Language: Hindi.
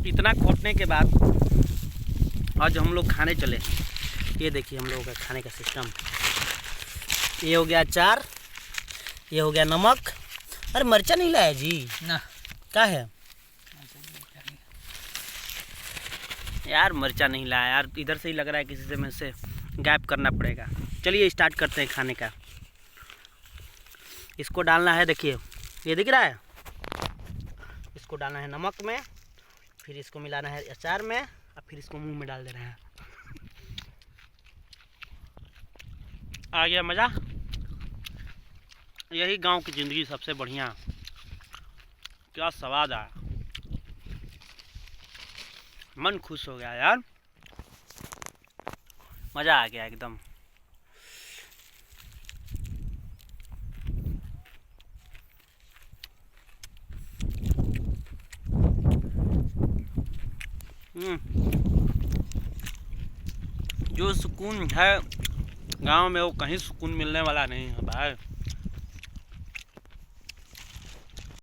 इतना खोटने के बाद आज हम लोग खाने चले। ये देखिए हम लोगों का खाने का सिस्टम। ये हो गया अचार, ये हो गया नमक। अरे मिर्चा नहीं लाया जी ना, क्या है यार? मिर्चा नहीं लाया यार, इधर से ही लग रहा है किसी से में से गैप करना पड़ेगा। चलिए स्टार्ट करते हैं खाने का। इसको डालना है, देखिए ये दिख रहा है, इसको डालना है नमक में, फिर इसको मिलाना है अचार में, और फिर इसको मुंह में डाल देना है। आ गया मज़ा। यही गांव की ज़िंदगी सबसे बढ़िया। क्या स्वाद आया, मन खुश हो गया यार, मज़ा आ गया एकदम। जो सुकून है गांव में वो कहीं सुकून मिलने वाला नहीं है भाई।